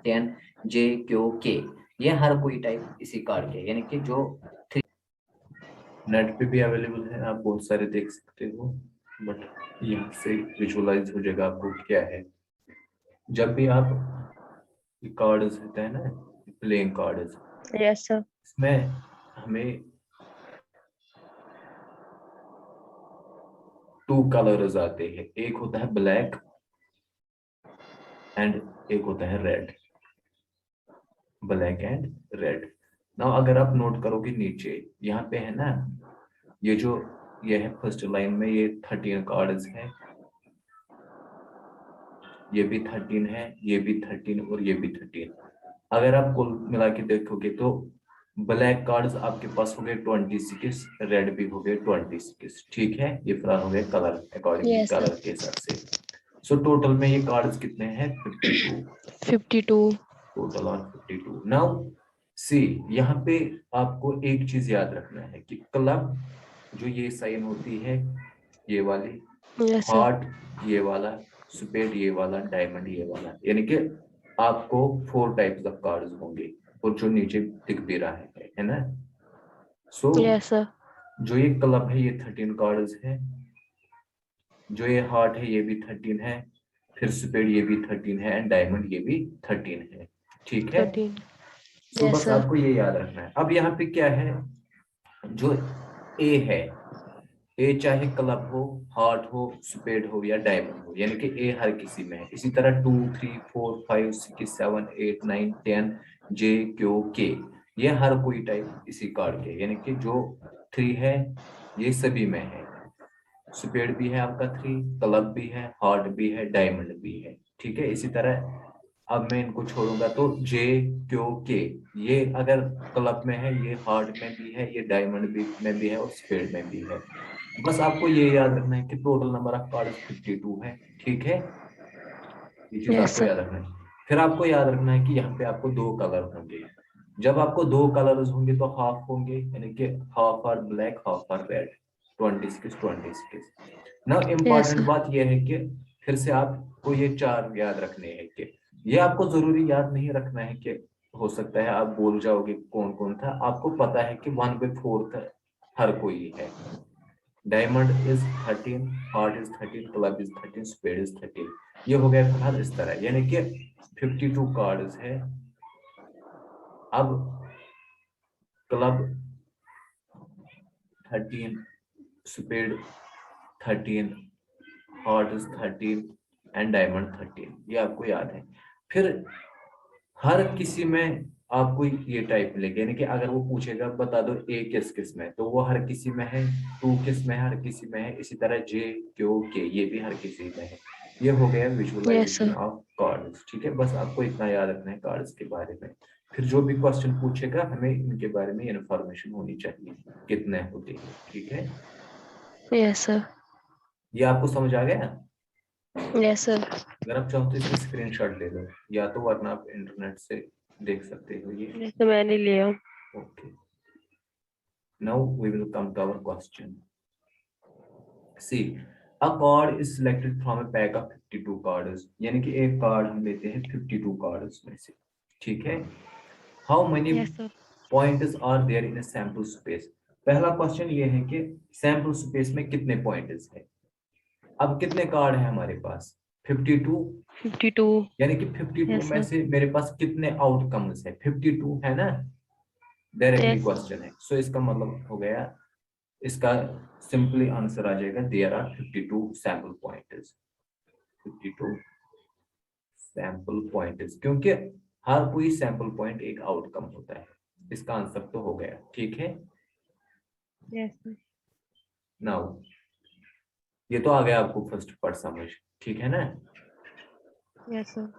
10 J Q K, ये हर कोई type इसी कार्ड के, यानी कि जो नेट पे भी अवेलेबल है, आप बहुत सारे देख सकते हो, बट यहाँ से विजुअलाइज हो जाएगा आपको क्या है। जब भी आप कार्ड्स होते हैं ना, प्लेइंग कार्ड्स, यस सर। इसमें हमें 2 कलर्स आते हैं, एक होता है ब्लैक एंड एक होता है red, black and red. Now अगर आप नोट करोगे नीचे यहाँ पे है ना, ये जो ये है फर्स्ट लाइन में, ये 13 कार्ड्स है, ये भी 13 है, ये भी 13 और ये भी 13। अगर आप कुल मिला के देखोगे तो ब्लैक कार्ड्स आपके पास हो गए 26, रेड भी हो गए 26। ठीक है, ये फिलहाल हो गए colour accordingly, yes colour sir. के हिसाब से। सो टोटल में ये कार्ड्स कितने हैं? 52। 52। Total on 52। नाउ सी, यहाँ पे आपको एक चीज याद रखना है कि क्लब जो ये साइन होती है, ये वाली, यस सर। हार्ट ये वाला, स्पेड ये वाला, डायमंड ये वाला, यानी कि आपको 4 टाइप्स ऑफ कार्ड्स होंगे, और जो नीचे दिख भी रहा है ना। So yes sir. जो ये क्लब है ये 13 कार्ड्स है, जो ये हार्ट है ये भी 13 है, फिर स्पेड ये भी 13 है, एंड डायमंड ये भी 13 है। ठीक है, 13। सो यस बस सर। आपको ये याद रखना है। अब यहाँ पे क्या है, जो ए है, ए चाहे क्लब हो, हार्ट हो, स्पेड हो या डायमंड हो, यानी कि ए हर किसी में है। इसी तरह 2 3 4 5 6 7 8 9 10 J Q K, ये हर कोई टाइप इसी कार्ड के, यानी कि जो 3 है ये सभी में है। स्पेड भी है आपका 3, क्लब भी है, हार्ट भी है, डायमंड भी है। ठीक है, इसी तरह अब मैं इनको छोड़ूंगा तो J Q K, ये अगर क्लब में है, ये हार्ट में भी है, ये डायमंड भी में भी है, और स्पेड में भी है। बस आपको ये याद रखना है कि टोटल नंबर ऑफ कार्ड 52 है। ठीक है, ये चीज यस आपको सर। याद रखना है। फिर आपको याद रखना है कि यहाँ पे आपको 2 कलर होंगे। जब आपको 2 कलर्स होंगे तो हाफ होंगे, यानी कि half are black, half are red, 26 ना। Yes important sir. बात यह है कि फिर से आपको ये 4 याद रखने हैं, कि ये आपको जरूरी याद नहीं रखना है कि हो सकता है आप भूल जाओगे कौन कौन था। आपको पता है कि 1/4 हर कोई है। Diamond is 13, heart is 13, club is 13, spade is 13। ये हो गया फिलहाल इस तरह, यानी कि 52 कार्ड्स है। अब club 13, spade 13, heart is 13 and diamond 13, ये आपको याद है। फिर हर किसी में आपको ये टाइप मिलेगी, यानी कि अगर वो पूछेगा बता दो ए किस किस में, तो वो हर किसी में है, 2 किस में है, हर किसी में है। इसी तरह J Q K, ये भी हर किसी में है। ये हो गया yes visualisation sir. Of cards. ठीक है, बस आपको इतना याद रखना है कार्ड्स के बारे में। फिर जो भी क्वेश्चन पूछेगा हमें इनके बारे में इंफॉर्मेशन होनी चाहिए, कितने होते हैं। ठीक है, यस सर। ये आपको समझ आ गया? Yes sir. अगर आप चाहो तो इसका स्क्रीनशॉट ले लो, या तो वरना आप इंटरनेट से देख सकते हो ये। तो मैंने लिया। Okay, now we will come to our question. See, a card is selected from a pack of 52 cards, यानी कि एक कार्ड हम लेते हैं 52 कार्ड्स में से। ठीक है, how many yes sir. points are there in a sample space? पहला क्वेश्चन ये है कि सैंपल स्पेस में कितने पॉइंट्स है। अब कितने कार्ड है हमारे पास? 52, 52। यानी कि 52 यस में सर। से मेरे पास कितने आउटकम्स है? 52 है ना, डायरेक्टली यस। क्वेश्चन है। सो इसका मतलब हो गया, इसका सिंपली आंसर आ जाएगा there are 52 sample points. 52 sample points, क्योंकि हर कोई सैंपल पॉइंट एक आउटकम होता है। इसका आंसर तो हो गया। ठीक है, यस सर। नाउ ये तो आ गया आपको फर्स्ट पार्ट समझ। ठीक है ना। Yes sir.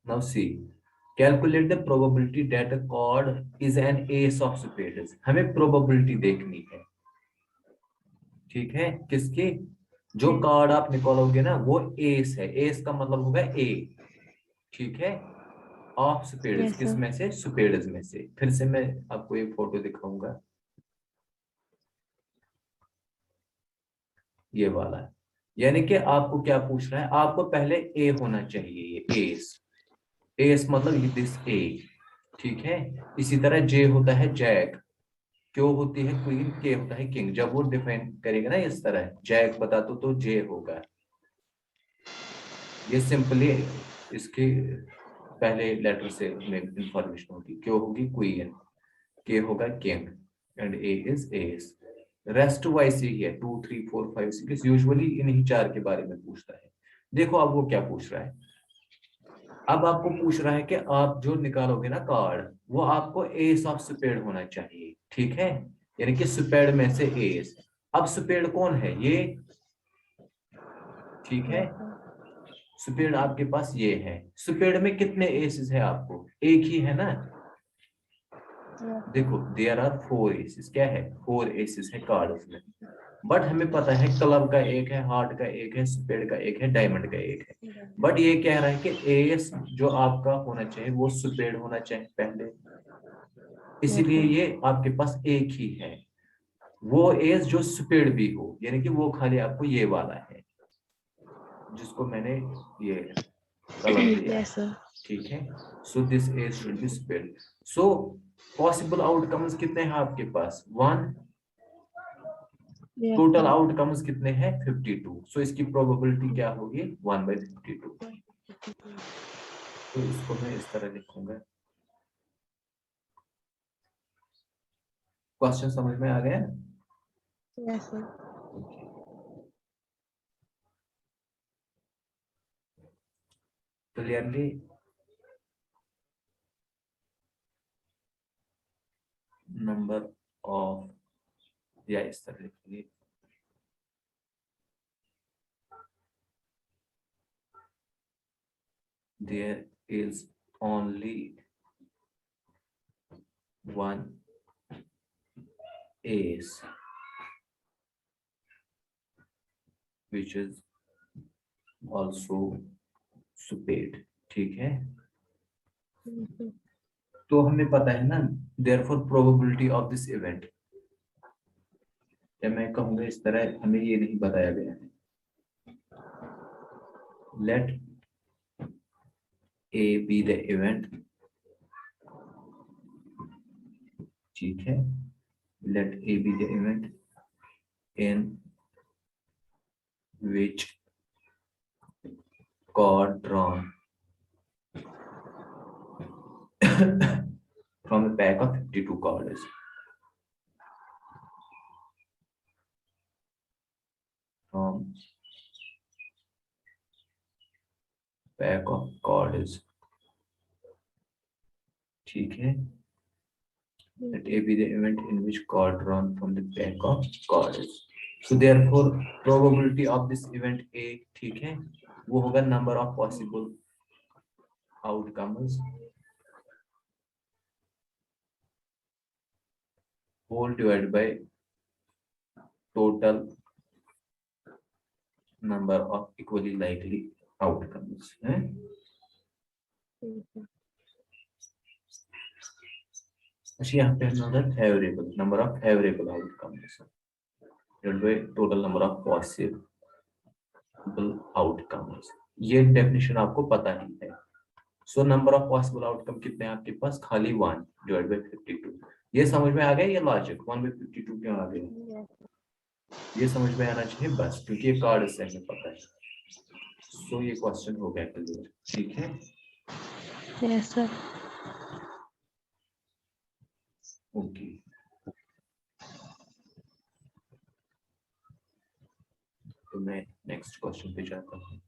Now see, calculate the probability that a card is an S of spades. हमें प्रोबेबिलिटी देखनी है। ठीक है, किसकी? जो कार्ड आप निकालोगे ना वो एस है, एस का मतलब होगा ए। ठीक है, ऑफ स्पेड्स, यस किस सर। में से? स्पेड्स में से। फिर से मैं आपको एक फोटो दिखाऊंगा, ये वाला। यानी कि आपको क्या पूछ रहा है, आपको पहले ए होना चाहिए, ये एस मतलब ये दिस ए, ठीक है। इसी तरह जे होता है जैक, क्यों होती है क्वीन, के होता है किंग। जब वो डिफाइन करेगा ना इस तरह, जैक बता तो जे होगा। ये सिंपली इसके पहले लेटर से हमें इंफॉर्मेशन होगी, क्यों होगी क्वीन, के होगा king and A is ace. Rest wise ही है 2 3 4 5 6, यूजुअली इन्हीं चार के बारे में पूछता है। देखो अब वो क्या पूछ रहा है, अब आपको पूछ रहा है कि आप जो निकालोगे ना कार्ड, वो आपको एस ऑफ स्पेड होना चाहिए, ठीक है। यानी कि स्पेड में से एस। अब स्पेड कौन है, ये, ठीक है। स्पेड आपके पास ये है। स्पेड में कितने एसेस है, आपको एक ही है ना। देखो देयर आर 4 एसेस, क्या है 4 एसेस है कार्ड में। बट हमें पता है क्लब का एक है, हार्ट का एक है, स्पेड का एक है, डायमंड का एक है। बट ये कह रहा है कि एस जो आपका होना चाहिए वो स्पेड होना चाहिए पहले, इसीलिए ये आपके पास एक ही है। वो एस जो स्पेड भी हो, यानी कि वो खाली आपको ये वाला है जिसको मैंने ये कलर दिया, Yes, sir. ठीक है। So this as should be spade. So possible outcomes कितने हैं आपके पास, 1। Yes, total sir. आउटकम्स कितने हैं, 52। सो इसकी प्रोबेबिलिटी क्या होगी, 1/52। तो इसको मैं इस तरह लिखूंगा। क्वेश्चन समझ में आ गया। Yes, sir. Clearly number of, या इस तरह लिखेंगे, there is only one ace which is also spade, ठीक है। तो हमें पता है ना, therefore probability of this event, जब मैं कहूंगा इस तरह, हमें ये नहीं बताया गया है, let a be the event, ठीक है। let a be the event in which card drawn from a pack of 52 cards, from pack of cards, ठीक है। Let A be the event in which card drawn from the pack of cards. So therefore probability of this event A, ठीक है, वो होगा number of possible outcomes whole divided by total number of equally likely outcomes है। अच्छा यहाँ पे हमारा favorable number of favorable outcomes divided by total number of possible outcomes, ये डेफिनेशन आपको पता ही है। सो नंबर ऑफ पॉसिबल आउटकम कितने हैं आपके पास, खाली 1 डिवाइड बाय 52। ये समझ में आ गया, ये लॉजिक 1/52 क्यों आ गया, ये समझ में आना चाहिए बस, क्योंकि ये कार्ड से हमें पता है। सो ये क्वेश्चन हो गया क्लियर, ठीक है। Yes, sir. ओके, तो मैं नेक्स्ट क्वेश्चन पे जाता हूँ।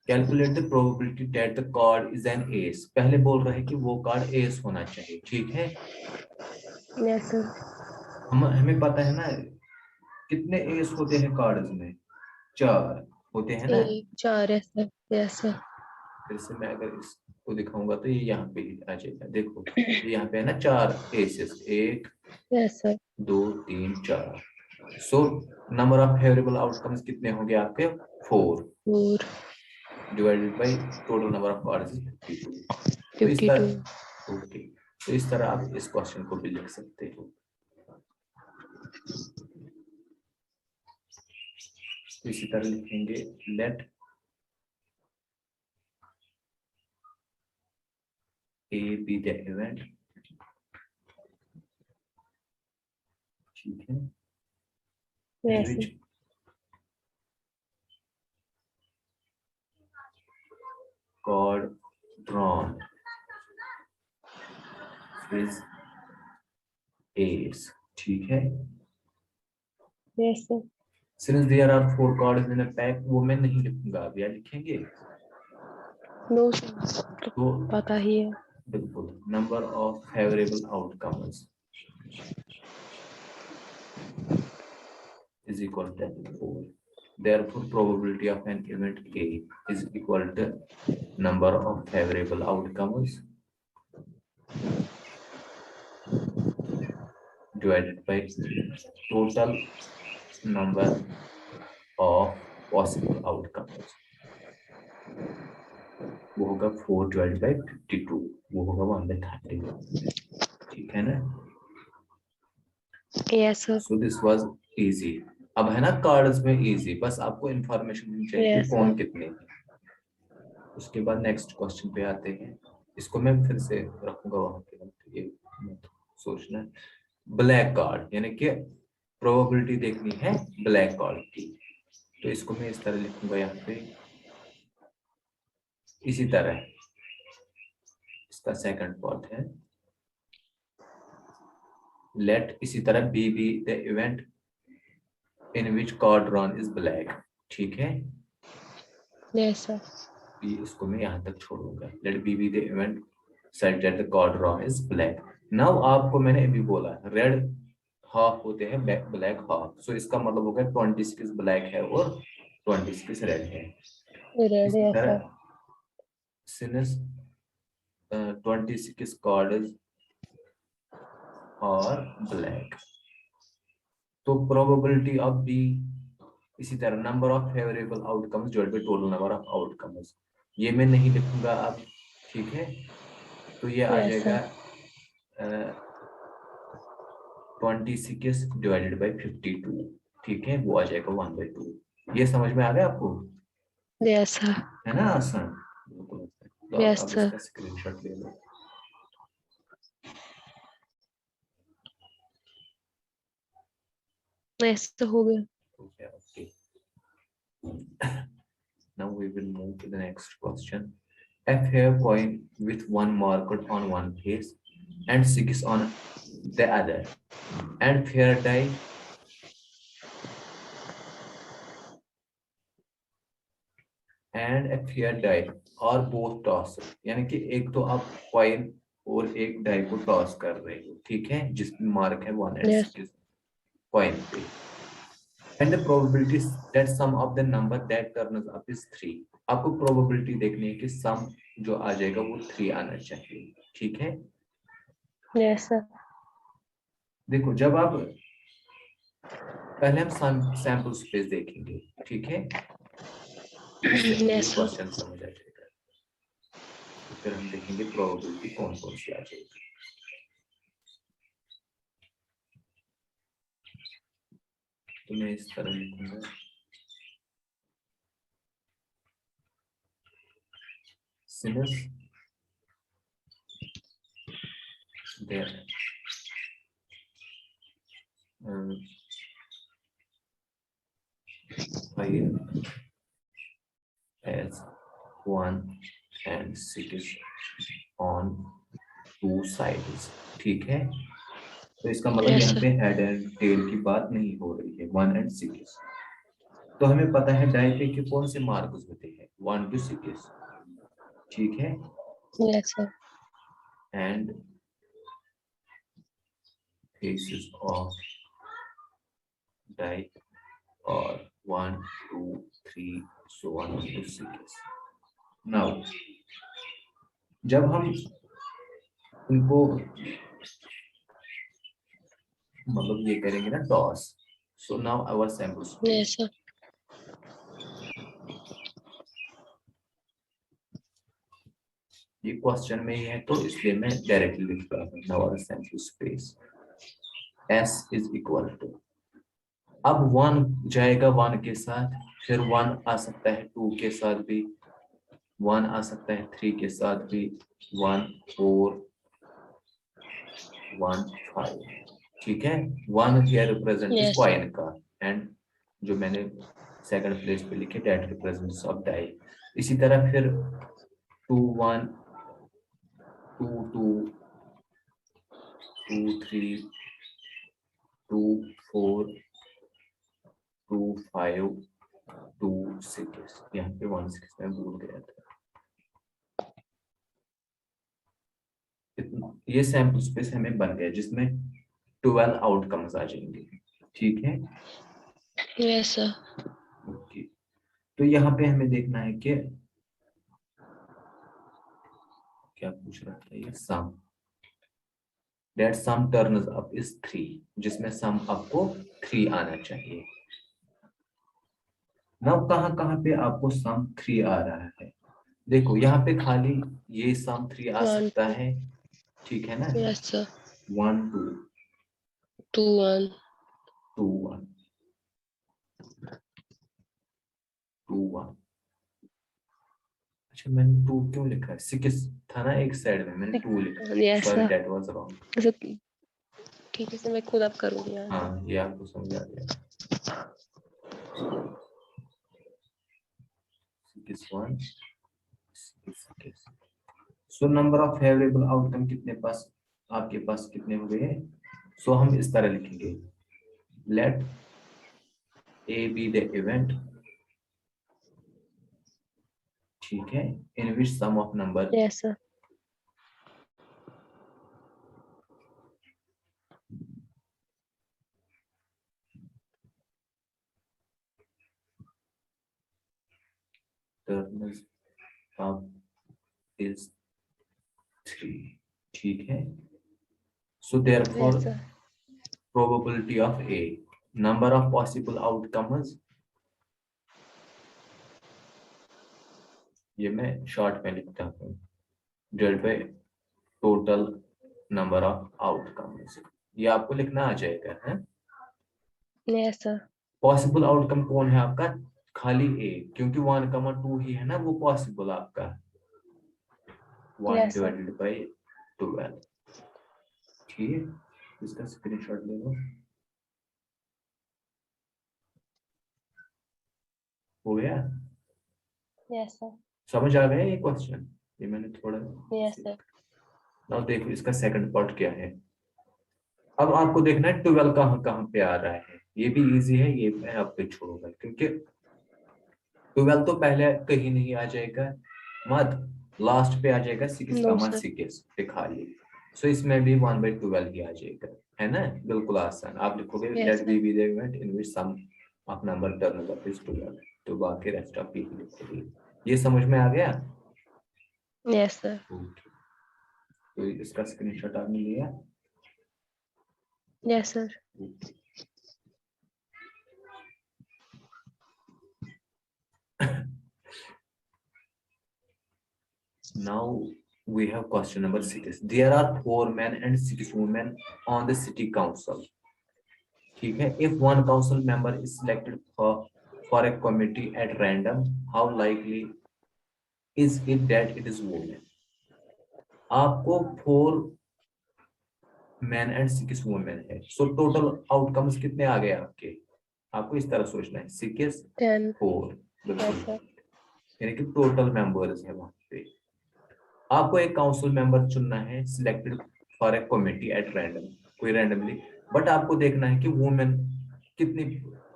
Calculate the probability that the card is an S. पहले बोल रहे हैं कि वो कार्ड एस होना चाहिए, ठीक है। Yes, sir. हमें पता है ना कितने एस होते हैं कार्ड्स में, 4 होते हैं ना। 4 है सर। Yes, sir. फिर से मैं अगर इसको दिखाऊंगा तो ये यहाँ पे आ जाएगा, देखो ये यहाँ पे है ना 4 aces, 1 Yes, sir. 2 3 4। So number of favourable outcomes कितने होंगे आपके, 4 4, divided by total number of cards 52। तो इस 52. तरह, ओके, तो इस तरह आप इस क्वेश्चन को भी लिख सकते हो। इसी तरह लिखेंगे let A be the event, ठीक है, in Yes, which sir. card drawn is ace, ठीक है। Yes, sir. Since there are 4 cards in a pack, वो मैं नहीं लिखूंगा, अब या लिखेंगे No, sir. तो पता ही है. बिल्कुल number of favourable outcomes is equal to 4. Therefore, probability of an event A is equal to number of favorable outcomes divided by total number of possible outcomes. वो होगा 4 divided by 52, वो होगा 1/30, ठीक है ना। Yes, sir. So this was easy. अब है ना कार्ड्स में इजी, बस आपको इंफॉर्मेशन देनी चाहिए कि Yes, कौन sir. कितने हैं। उसके बाद नेक्स्ट क्वेश्चन पे आते हैं, इसको मैं फिर से रखूंगा वहां पे, ये मत सोचना। ब्लैक कार्ड यानी कि प्रोबेबिलिटी देखनी है ब्लैक कार्ड की, तो इसको मैं इस तरह लिखूंगा यहाँ पे, इसी तरह इसका सेकंड पार्ट है लेट, इसी तरह B be the event in which card drawn is black, ठीक है। Yes, sir. बी इसको मैं यहाँ तक छोड़ूंगा, let B be the event such that the card drawn is black. Now आपको मैंने अभी बोला रेड हाफ होते हैं ब्लैक हाफ, सो इसका मतलब होगा 26 ब्लैक है और 26 रेड है। Red, इसी yes, तरह sir. since 26 cards are black, तो probability of B, इसी तरह number of favourable outcomes divided by total number of outcomes, ये मैं नहीं लिखूंगा अब, ठीक है। तो ये आ Yes, जाएगा sir. 26 डिवाइडेड बाय 52, ठीक है, वो आ जाएगा 1/2। ये समझ में आ गया आपको, Yes, sir. है ना आसान। तो Yes, अब sir. इसका स्क्रीनशॉट ले लो। Yes, sir. हो गया. Okay. Now we will move to the next question. A fair coin with one marked on one face and 6 on the other, and fair die and a fair die are both tossed, यानी कि एक तो आप coin और एक die को toss कर रहे हो, ठीक है, जिसमें मार्क है 1 and Yes. 6 कॉइन पे, and the probability that sum of the number that turns up is 3. आपको प्रोबेबिलिटी देखनी है कि सम जो आ जाएगा वो 3 आना चाहिए, ठीक है। Yes, sir. देखो जब आप पहले हम सैंपल स्पेस देखेंगे, ठीक है, Yes, sir. क्वेश्चन समझ आ जाएगा, तो फिर हम देखेंगे प्रोबेबिलिटी कौन कौन सी आ जाएगी। तो मैं इस तरह लिखूंगा since there five as 1 and 6 on two sides, ठीक है। तो इसका मतलब Yes, यहाँ sir. पे हेड एंड टेल की बात नहीं हो रही है, 1 and 6। तो हमें पता है डाई पे के कौन से मार्क्स होते हैं 1 to 6, ठीक है, Yes, sir. and faces of die or 1 2 3 so on to 6। now जब हम इनको मतलब ये करेंगे ना toss, so now our sample space, Yes, sir. ये क्वेश्चन में ही है तो इसलिए मैं डायरेक्टली लिख रहा हूँ now our sample space S is equal to, अब 1 जाएगा 1 के साथ फिर 1 आ सकता है 2 के साथ भी, 1 आ सकता है 3 के साथ भी, 1 4 1 5। ठीक है, 1 here represent is Yes, sir. Coin का, एंड जो मैंने सेकंड प्लेस पे लिखे दैट रिप्रेजेंट्स ऑफ डाई। इसी तरह फिर 2 1 2 2 2 3 2 4 2 5 2 6। यहाँ पे 1 6 में भूल गया था। ये सैंपल स्पेस हमें बन गया जिसमें 12 आउटकम्स आ जाएंगे। ठीक है, Yes, sir. ओके। तो यहाँ पे हमें देखना है कि क्या पूछ रहा था ये, sum that sum turns up is 3, जिसमें सम आपको 3 आना चाहिए। नाउ कहाँ कहाँ पे आपको सम 3 आ रहा है, देखो यहाँ पे खाली ये सम 3 आ 1, सकता 2. है। ठीक है ना, Yes, sir. 1 2 2, 1. 2 1 2 1। अच्छा मैंने 2 क्यों लिखा है, 6 था ना एक साइड में, मैंने 2 लिखा, Yes, sorry sir. That was wrong. अच्छा, ठीक है सर, मैं खुद अब करूँगी यहाँ से. हाँ ये आपको समझ आ गया। 6 1 6। सो नंबर ऑफ फेवरेबल आउटकम कितने पास, आपके पास कितने हो गए। सो हम इस तरह लिखेंगे, let A be the event, ठीक है, in which sum of number Yes, sir. Turns up is 3। ठीक है, so therefore Yes, sir. Probability of A, number of possible outcomes, ये मैं शॉर्ट में लिखता हूँ, divide by total number of outcomes, ये आपको लिखना आ जाएगा है। Yes, sir. पॉसिबल आउटकम कौन है आपका, खाली ए, क्योंकि 1 2 ही है ना वो पॉसिबल आपका, 1 Yes, sir. Divided by 12। ठीक है, इसका स्क्रीनशॉट ले लो, हो गया। Yes, sir. समझ आ गया ये क्वेश्चन, ये मैंने थोड़ा। Yes, sir. अब देखो इसका सेकंड पार्ट क्या है। अब आपको देखना है 12 कहाँ कहाँ पे आ रहा है, ये भी इजी है, ये मैं आप पे छोड़ूंगा क्योंकि 12 तो पहले कहीं नहीं आ जाएगा, मत लास्ट पे आ जाएगा, 6 का No, मत sir. 6 पे खाली। सो इसमें भी 1/12 ही आ जाएगा, है ना, बिल्कुल आसान। आप लिखोगे Yes, let sir. B be the event in which sum of number turns up is 12, तो बाकी रेस्ट ऑफ पी लिखोगे। ये समझ में आ गया। Yes, sir. ओके, तो इसका स्क्रीनशॉट आपने लिया। Yes, sir. Now we have question number 6. There are 4 men and 6 women on the city council. ठीक है, if one council member is selected for a committee at random, how likely is it that it is woman? आपको 4 men and 6 women है, so total outcomes कितने आ गए आपके, आपको इस तरह सोचना है, 6 10. 4, Yes, बिल्कुल, sir. यानी कि टोटल मेंबर्स है वहां पे। आपको एक काउंसिल मेंबर चुनना है, selected for a committee at random, कोई रैंडमली, बट आपको देखना है कि वुमेन कितनी,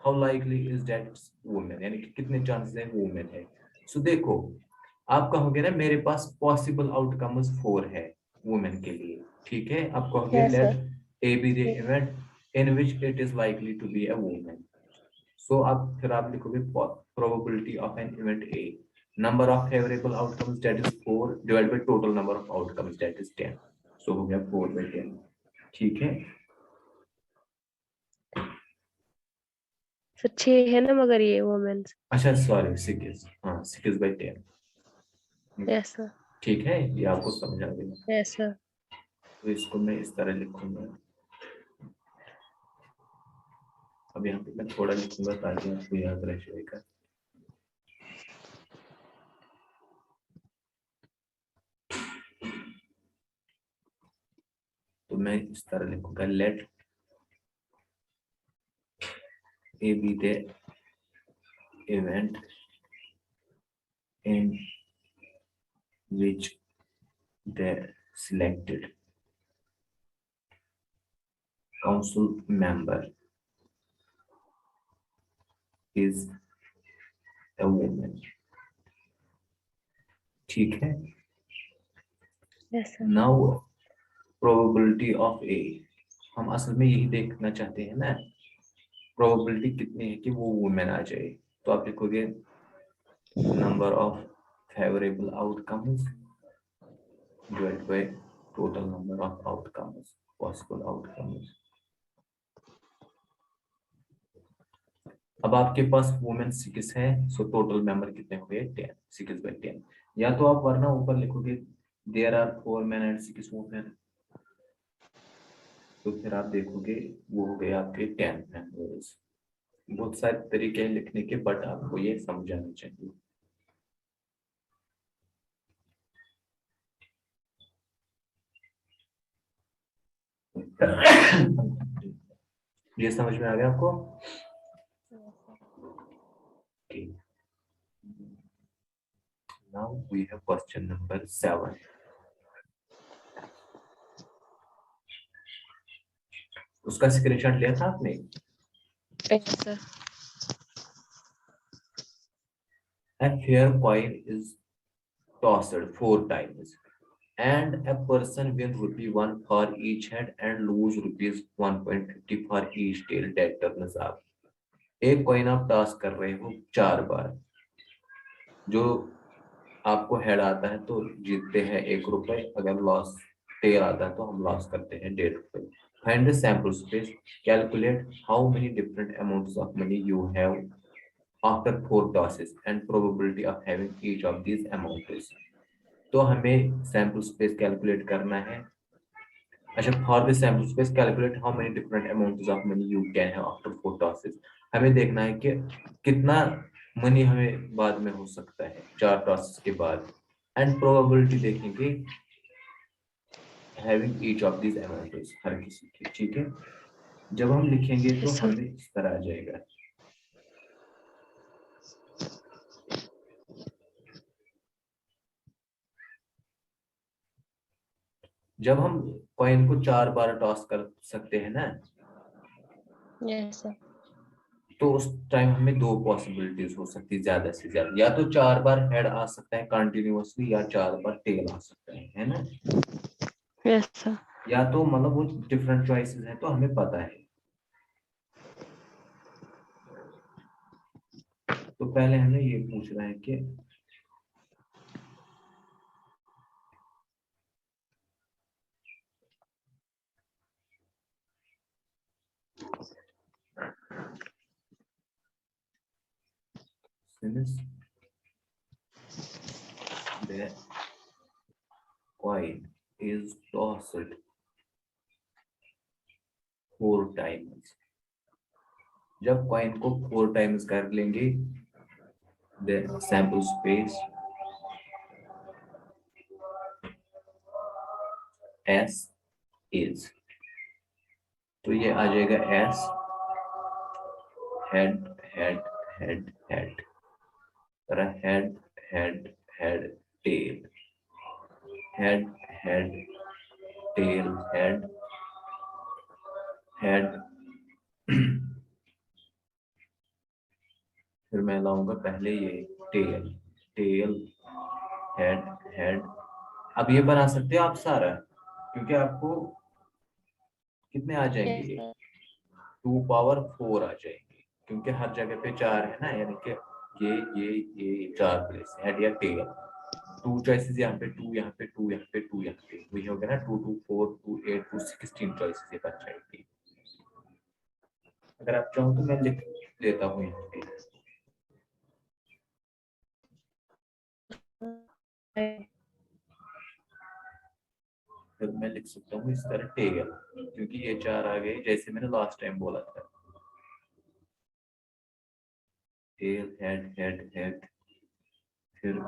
how likely is that women, यानी कि कितने चांसेस है वुमेन है। सो देखो आप कहोगे ना मेरे पास पॉसिबल आउटकम्स 4 है वुमेन के लिए, ठीक है, आप कहोगे Yes, let sir. A be the event in which it is likely to be a women. सो आप फिर आप लिखोगे probability of an event A, number of favorable outcomes that is 4 divided by total number of outcomes that is 10, so हो गया 4/10। ठीक है, sir 6 है ना मगर ये वुमेन्स. अच्छा सॉरी 6, हाँ 6/10। Yes, sir. ठीक है, ये आपको समझ आ गया, Yes, sir. तो इसको मैं इस तरह लिखूंगा, अब यहाँ पे मैं थोड़ा लिखूंगा ताकि आपको याद रह जाएगा। तो मैं इस तरह लिखूंगा, let A be the event in which the selected council member is a woman. ठीक है। Yes, sir. Now probability of A, हम असल में यही देखना चाहते हैं ना, प्रोबेबिलिटी कितनी है कि वो वुमेन आ जाए। तो आप लिखोगे number of favourable outcomes divide by total number of outcomes, possible outcomes. अब आपके पास वुमेन 6 है, सो टोटल मेंबर कितने हो गए 10, 6/10। या तो आप वरना ऊपर लिखोगे there are 4 men and 6 women, तो फिर आप देखोगे वो हो गए आपके 10 मेंबर्स। बहुत सारे तरीके हैं लिखने के, बट आपको ये समझ आना चाहिए। ये समझ में आ गया आपको? Okay. Now we have question number 7. उसका स्क्रीनशॉट लिया था आपने? Yes, sir. A fair coin is tossed 4 times and a person win ₹1 for each head and lose ₹1.50 for each tail that turns up. एक कॉइन आप toss कर रहे हो 4 बार, जो आपको हेड आता है तो जीतते हैं ₹1, अगर लॉस टेल आता है तो हम लॉस करते हैं ₹1.5। Find the sample space, calculate how many different amounts of money you have after 4 tosses and probability of having each of these amounts. तो हमें सैंपल स्पेस कैलकुलेट करना है। अच्छा, for the sample space calculate how many different amounts of money you can have after 4 tosses. हमें देखना है कि कितना मनी हमें बाद में हो सकता है 4 टॉसेस के बाद, एंड प्रोबेबिलिटी देखेंगे having each of these amounts, हर किसी की। ठीक है, जब हम लिखेंगे तो Yes, sir. हमें इस तरह आ जाएगा। जब हम कॉइन को 4 बार टॉस कर सकते हैं ना, Yes, sir. तो उस टाइम हमें 2 पॉसिबिलिटीज हो सकती है ज्यादा से ज्यादा, या तो 4 बार हेड आ सकता है कंटिन्यूअसली, या 4 बार टेल आ सकता है ना? Yes, sir. या तो मतलब वो डिफरेंट चॉइसेस हैं, तो हमें पता है। तो पहले हमें ये पूछना है कि since the coin is tossed 4 times, जब कॉइन को 4 टाइम्स कर लेंगे, the sample space S is, तो ये आ जाएगा S head head head head, head head head tail, head head tail head head. फिर मैं लाऊंगा पहले ये टेल टेल हेड हेड। अब ये बना सकते हो आप सारा, क्योंकि आपको कितने आ जाएंगे, Yes, ये sir. 2 पावर 4 आ जाएंगे, क्योंकि हर जगह पे 4 है ना, यानी कि ये 4 प्लेस हेड या टेल। 2 चॉइसेस यहाँ पे, 2 यहाँ पे, 2 यहाँ पे, 2 यहाँ पे, वही हो गया ना, 2 2 4 2 8 2 16 चॉइसेस ये बन जाएगी। अगर आप चाहो तो मैं लिख देता हूँ यहाँ पे, फिर मैं लिख सकता हूँ इस तरह टेल, क्योंकि ये 4 आ गए जैसे मैंने लास्ट टाइम बोला था। टेल हेड हेड हेड, फिर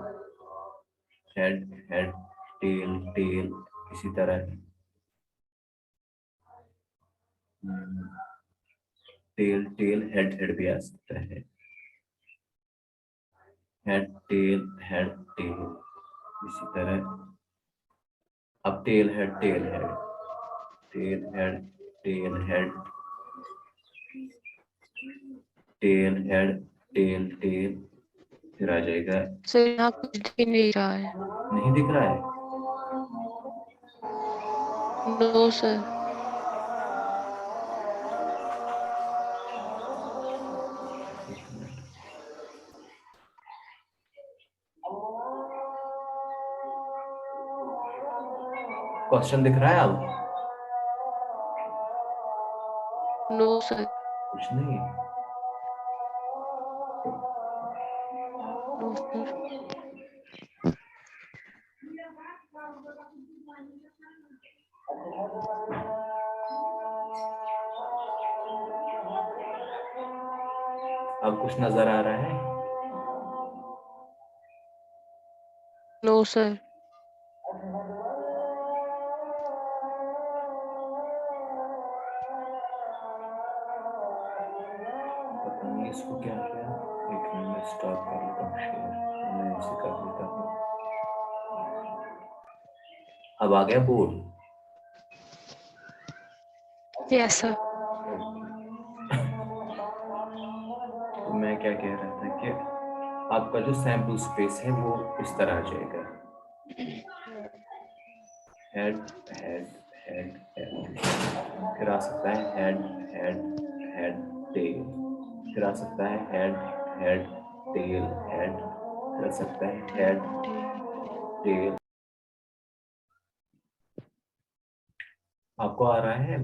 हेड हेड टेल टेल, इसी तरह टेल टेल हेड हेड भी आ सकता है, हेड टेल इसी तरह। अब tail head tail head tail head tail head tail head tail tail, फिर आ जाएगा। सर यहाँ कुछ दिख नहीं रहा है। नहीं दिख रहा है? No sir. क्वेश्चन दिख रहा है अब? No sir. कुछ नहीं। No sir. अब कुछ नजर आ रहा है? No sir. पता नहीं इसको क्या किया। एक मिनट में स्टॉप कर लेता हूँ शेयर, मैं इसे कर लेता हूँ। अब आ गया बोर्ड? Yes sir. तो मैं क्या कह रहा था कि आपका जो सैंपल स्पेस है वो इस तरह आ जाएगा, हेड हेड हेड हेड, फिर आ सकता है हेड हेड हेड टेल, फिर आ सकता है हेड हेड टेल हेड, फिर आ सकता है हेड टेल। आपको आ रहा है?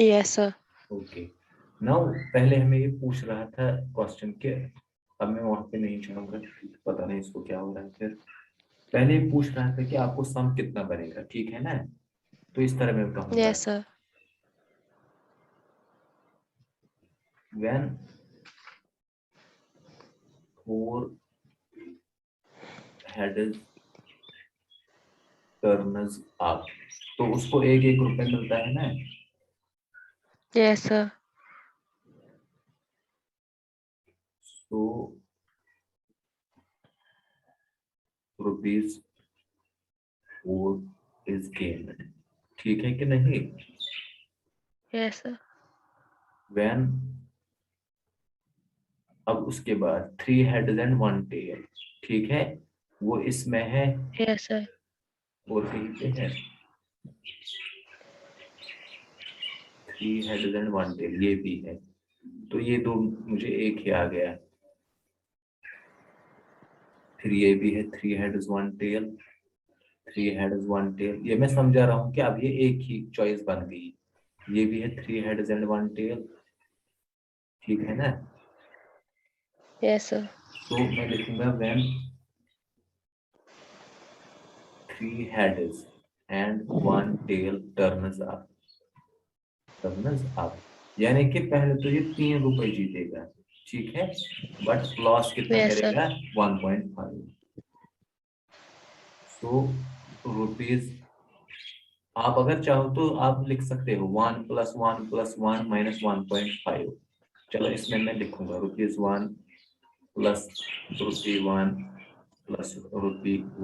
Yes sir. ओके। नाउ पहले हमें ये पूछ रहा था क्वेश्चन के, अब मैं वहां पे नहीं जाऊंगा, पता नहीं इसको क्या हो रहा है। फिर पहले ये पूछ रहा था कि आपको सम कितना बनेगा, ठीक है ना? तो इस तरह मैं कहूंगा, yes sir. when 4 heads turns up, तो उसको एक एक रुपए मिलता है ना? Yes sir. तो रुपीज 4 is gained, ठीक है कि नहीं? Yes sir. when, अब उसके बाद 3 heads and 1 tail, ठीक है, वो इसमें है यस सर। और कहीं पे है 3 heads and 1 tail, ये भी है, तो ये दो मुझे एक ही आ गया। फिर ये भी है 3 heads 1 tail, 3 heads 1 tail, ये मैं समझा रहा हूँ कि अब ये एक ही चॉइस बन गई। ये भी है 3 heads and 1 tail, ठीक है ना? Yes sir. तो मैं लिखूंगा when 3 heads and 1 tail turns up, यानी कि पहले तो ये 3 रुपए जीतेगा, ठीक है, बट लॉस कितना यस सर। करेगा? 1.5। सो रुपीज, आप अगर चाहो तो आप लिख सकते हो 1 + 1 + 1 - 1.5। चलो इसमें मैं लिखूंगा ₹1 + ₹1 + ₹1 -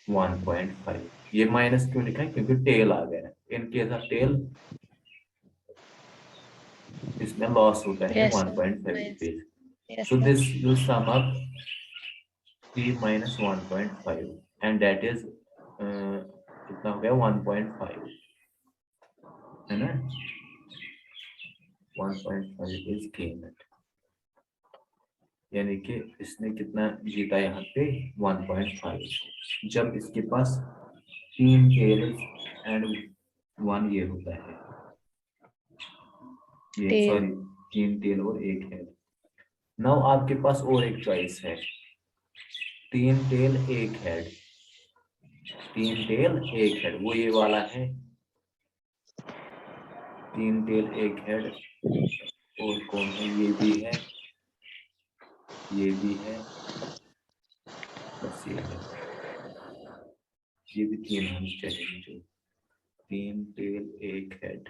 ₹1.5। ये माइनस क्यों लिखा है? क्योंकि टेल आ गया, इन केस ऑफ टेल इसमें लॉस होता है yes sir. 1.5 yes. Rupees. Yes so sir. This will sum up 3 - 1.5 and that is कितना हो गया? 1.5, है ना? 1.5 इज गेन्ड, यानी कि इसने कितना जीता यहाँ पे? 1.5। जब इसके पास 3 टेल्स एंड 1 ये होता है, ये टेल। सॉरी 3 टेल और 1 हेड। नाउ आपके पास और एक चॉइस है, 3 टेल 1 हेड, 3 टेल 1 हेड, वो ये वाला है 3 टेल 1 हेड। और कौन है? ये भी है, ये भी है, बस ये है, ये भी 3 होनी चाहिए मुझे। 3 टेल 1 हेड।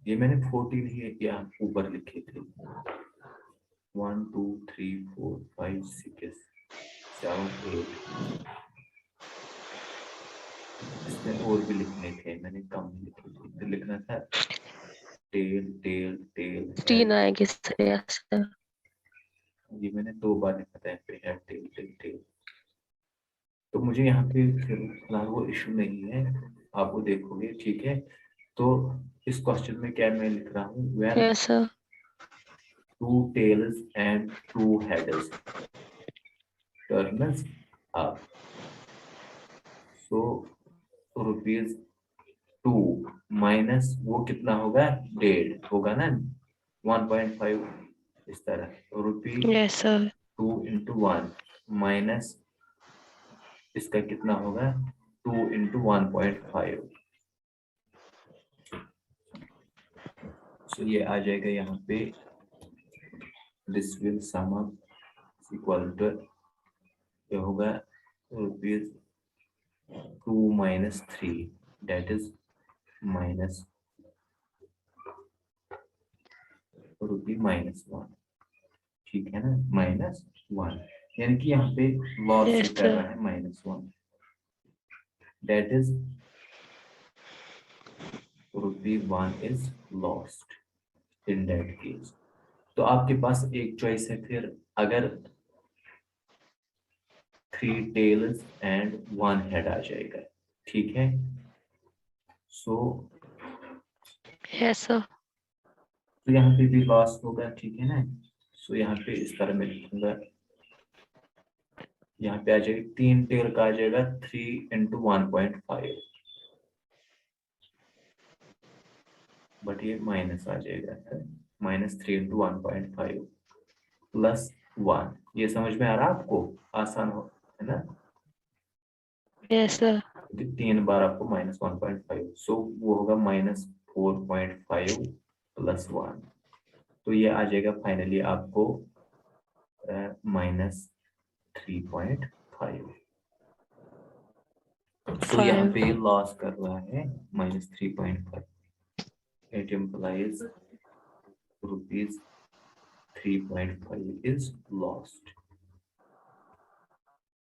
ये मैंने 14 ही यहाँ ऊपर लिखे थे। 1 2 3 4 5 6 7 8। इसमें और भी लिखने थे, मैंने कम लिखे थे। तो लिखना था टेल टेल टेल 3 हेड। आएंगे सर। ये मैंने 2 बार लिखा था पे हेड टेल टेल टेल। तो मुझे यहाँ पे फिलहाल वो इशू नहीं है, आप वो देखोगे, ठीक है। तो इस क्वेश्चन में क्या मैं लिख रहा हूँ, when yes sir. 2 tails and 2 heads turns up, so rupees 2 minus वो कितना होगा, 1.5 होगा ना, 1.5 इस तरह। रुपी यस सर। 2 इंटू 1 माइनस इसका कितना होगा, 2 इंटू 1.5। सो ये आ जाएगा यहाँ पे, this will sum up equal to, ये होगा rupees 2 minus 3, that is minus rupee -1, ठीक है ना, -1, यानी कि यहाँ पे लॉस से यस कर सर। रहा है -1, that is ₹1 is lost in that case. तो आपके पास एक चॉइस है फिर, अगर 3 tails and 1 head आ जाएगा, ठीक है। So yes sir. तो यहाँ पे भी लॉस होगा, ठीक है ना। सो यहाँ पे इस तरह में लिखूंगा, यहाँ पे आ जाएगा 3 टेल का आ जाएगा 3 इंटू 1.5, बट ये माइनस आ जाएगा, -3 इंटू 1.5 प्लस 1। ये समझ में आ रहा है आपको, आसान हो, है ना। Yes sir. 3 बार आपको -1.5, सो वो होगा -4.5 प्लस 1। तो ये आ जाएगा फाइनली आपको -3.5। सो यहाँ पे लॉस कर रहा है -3.5, it implies rupees 3.5 is lost.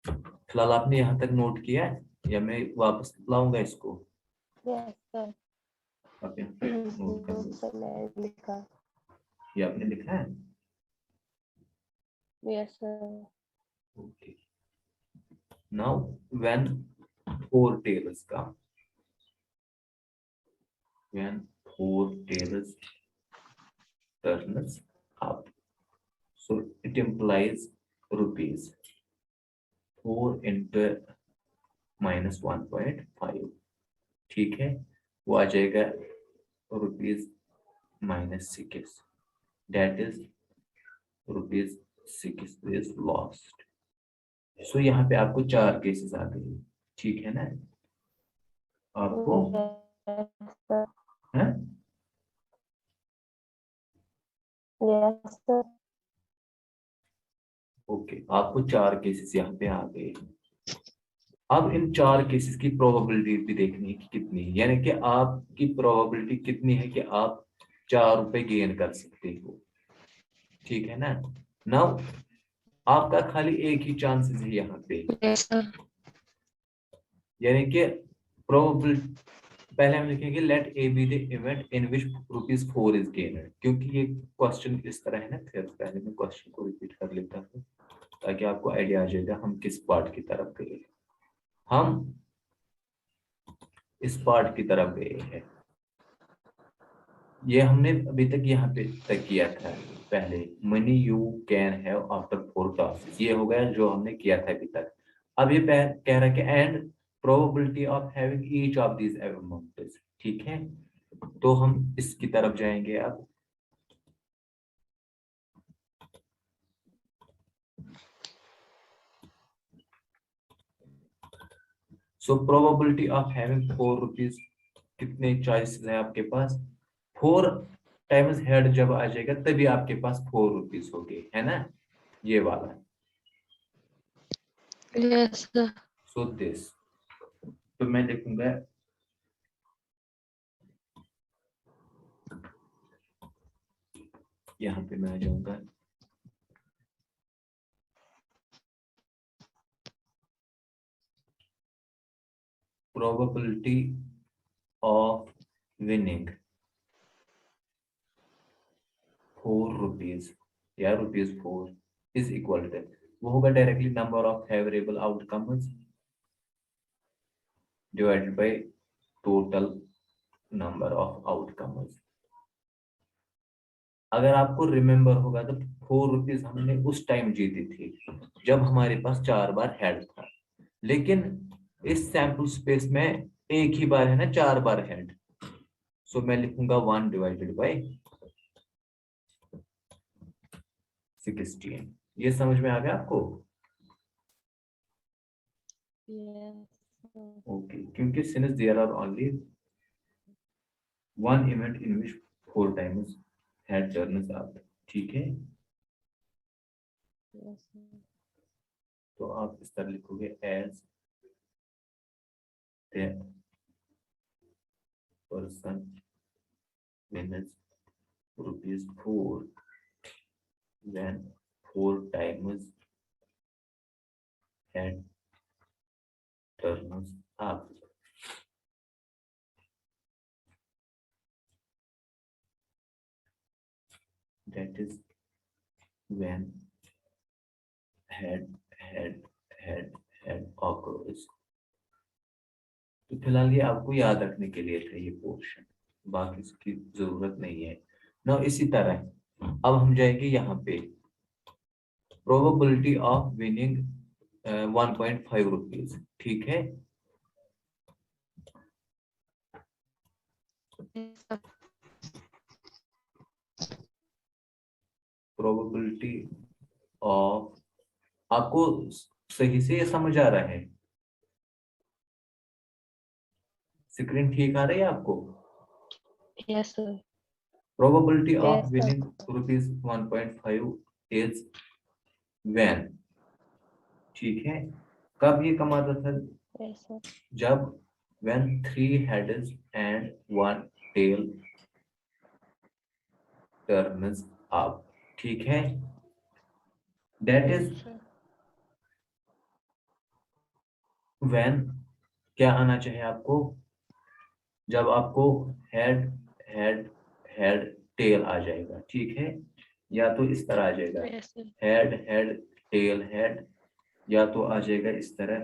फिलहाल आपने यहाँ तक नोट किया है या मैं वापस लाऊंगा इसको, यस सर। आप यहाँ पे नोट कर लो। सर मैं लिखा। ये आपने लिखा है, yes sir. Okay. Now when 4 tails come, when 4 tails turns up, so it implies rupees 4 into -1.5, ठीक है। वो आ जाएगा rupees -6, that is rupees 6 is lost. So यहाँ पे आपको 4 केसेस आ गए, ठीक है ना आपको, है यस सर। ओके। आपको 4 केसेस यहाँ पे आ गए। अब इन 4 केसेस की प्रोबेबिलिटी भी देखनी है कि कितनी है, यानी कि आपकी प्रोबेबिलिटी कितनी है कि आप 4 रुपए गेन कर सकते हो, ठीक है ना। नाउ आपका खाली एक ही चांसेस है यहाँ पे, यस सर। यानी कि प्रोबेबिलिटी पहले हम लिखेंगे let A be the event in which ₹4 is gained, क्योंकि ये क्वेश्चन इस तरह है ना। फिर पहले मैं क्वेश्चन को रिपीट कर लेता हूँ ताकि आपको आइडिया आ जाएगा हम किस पार्ट की तरफ गए। हम इस पार्ट की तरफ गए हैं, ये हमने अभी तक यहाँ पे तक किया था। पहले money you can have after 4 task, ये हो गया जो हमने किया था अभी तक। अब ये कह रहा है कि and probability of having each of these amounts, ठीक है। तो हम इसकी तरफ जाएंगे अब। सो प्रोबेबिलिटी ऑफ हैविंग 4 रुपीज, कितने चॉइसेस है आपके पास, 4 टाइम्स हेड जब आ जाएगा तभी आपके पास 4 रुपीज हो गए, है ना, ये वाला। Yes, sir. सो दिस, तो मैं लिखूंगा यहाँ पे, मैं आ जाऊंगा प्रोबेबिलिटी ऑफ विनिंग 4 रुपीज या ₹4 इज इक्वल टू, वो होगा directly number of favourable outcomes divided by total number of outcomes. अगर आपको रिमेम्बर होगा तो 4 रुपीज हमने उस टाइम जीती थी जब हमारे पास 4 बार हेड था, लेकिन इस सैंपल स्पेस में एक ही बार है ना 4 बार हेड, सो मैं लिखूंगा 1 डिवाइडेड बाय 16। ये समझ में आ गया आपको? Yes, sir. ओके, क्योंकि since there are only one event in which 4 times head turns up, ठीक है? Yes, sir. तो आप इस तरह लिखोगे as the person wins ₹4 when 4 times head turns up. That is when head head head head occurs. तो फिलहाल ये आपको याद रखने के लिए था ये पोर्शन, बाकी इसकी जरूरत नहीं है ना। इसी तरह अब हम जाएंगे यहाँ पे प्रोबेबिलिटी ऑफ विनिंग 1.5 रुपीज, ठीक है? Yes, sir. प्रोबेबिलिटी ऑफ, आपको सही से ये समझ आ रहा है? स्क्रीन ठीक आ रही है आपको? Yes, sir. Probability of Yes, sir. winning rupees 1.5 is when, ठीक है? कब ये कमाता था? Yes, sir. जब when 3 heads and 1 tail turns up, ठीक है? That is Yes, sir. when, क्या आना चाहिए आपको? जब आपको हेड हेड हेड टेल आ जाएगा, ठीक है? या तो इस तरह आ जाएगा Yes, sir. Head head tail head, या तो आ जाएगा इस तरह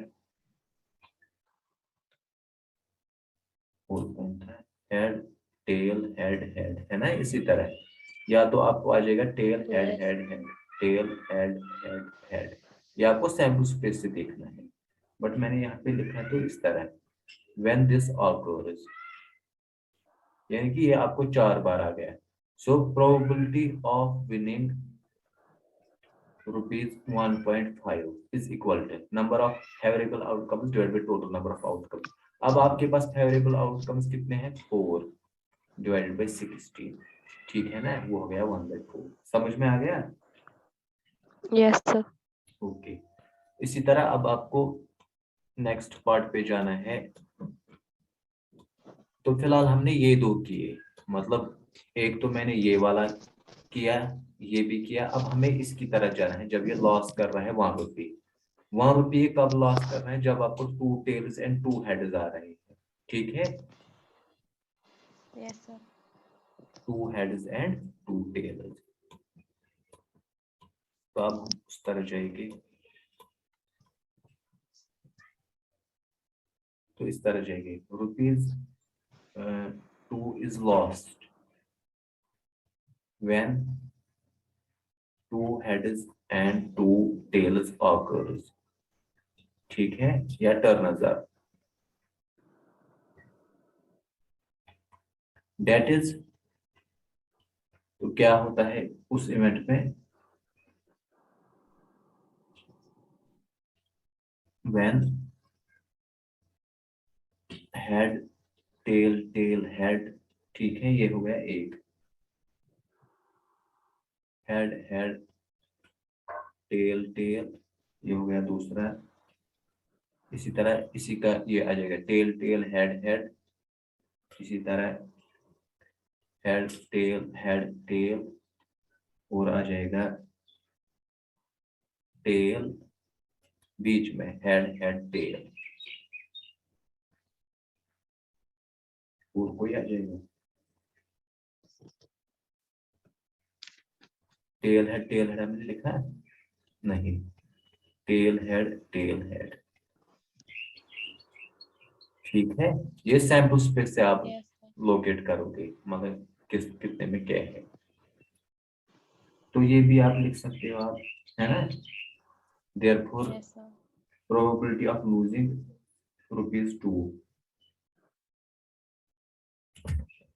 हेड टेल हेड हेड, है ना? इसी तरह, या तो आपको आ जाएगा tail head Yes. Head head tail head head head, ये आपको सैंपल स्पेस से देखना है, बट मैंने यहाँ पे लिखा है तो इस तरह व्हेन दिस ऑकर्स, यानी कि ये आपको 4 बार आ गया। सो probability of winning ₹1.5 is equal to number of favorable outcomes divided by total number of outcomes। अब आपके पास फेवरेबल आउटकम्स कितने हैं? 4 डिवाइडेड बाय 16, ठीक है ना? वो हो गया 1/4। समझ में आ गया? Yes, sir. ओके, इसी तरह अब आपको नेक्स्ट पार्ट पे जाना है। तो फिलहाल हमने ये 2 किए, मतलब एक तो मैंने ये वाला किया, ये भी किया। अब हमें इसकी तरह जाना है जब ये लॉस कर रहा है वहां पे ये कब लॉस कर रहा है? जब आपको 2 टेल्स एंड 2 हेड्स आ रहे हैं, ठीक है? Yes, sir. 2 heads and 2 tails. तो अब हम उस तरह जाएंगे, तो इस तरह जाएंगे ₹2 is lost when 2 heads and 2 tails occurs, ठीक है? या turns up, that is, तो क्या होता है उस इवेंट में? when head tail tail head, ठीक है? ये हो गया एक, हेड हेड टेल टेल, ये हो गया दूसरा, इसी तरह इसी का ये आ जाएगा टेल टेल हेड हेड, इसी तरह हेड हेड टेल, और आ जाएगा टेल, बीच में हेड हेड टेल, और कोई आ जाएगा टेल हेड हमने लिखा है नहीं, टेल हेड, ठीक है। ये सैंपल स्पेस से आप यस सर। लोकेट करोगे मगर कितने में क्या है, तो ये भी आप लिख सकते हो आप, है ना। Therefore yes sir. Probability of losing ₹2,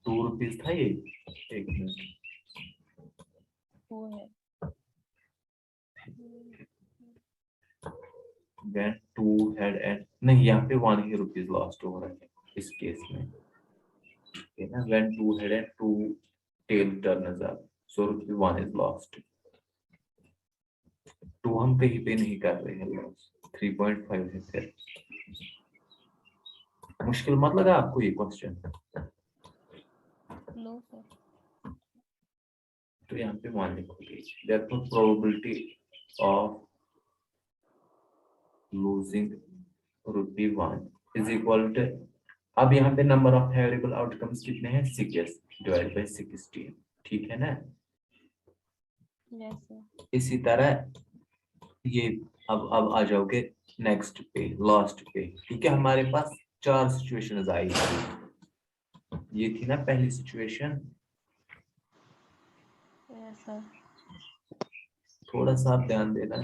₹2 था ये, एक मिनट, वो है। when two had and नहीं, यहाँ पे 1 ही रुपीज लॉस्ट हो रहा है इस केस में, है ना। when two had and two tail turners up, so ₹1 is lost, 2 हम कहीं पे नहीं कर रहे हैं लॉस, 3.5 है फिर। मुश्किल मत लगा आपको ये क्वेश्चन, नो सर। तो यहाँ पे 1 लिखोगे, therefore probability of losing ₹1 is equal to, अब यहाँ पे नंबर ऑफ फेवरेबल आउटकम्स कितने हैं, 6 डिवाइड बाय 16, ठीक है ना। Yes sir. इसी तरह ये अब आ जाओगे नेक्स्ट पे, लास्ट पे, क्योंकि हमारे पास 4 सिचुएशंस आई थी। ये थी ना पहली सिचुएशन, यस सर। थोड़ा सा आप ध्यान देना,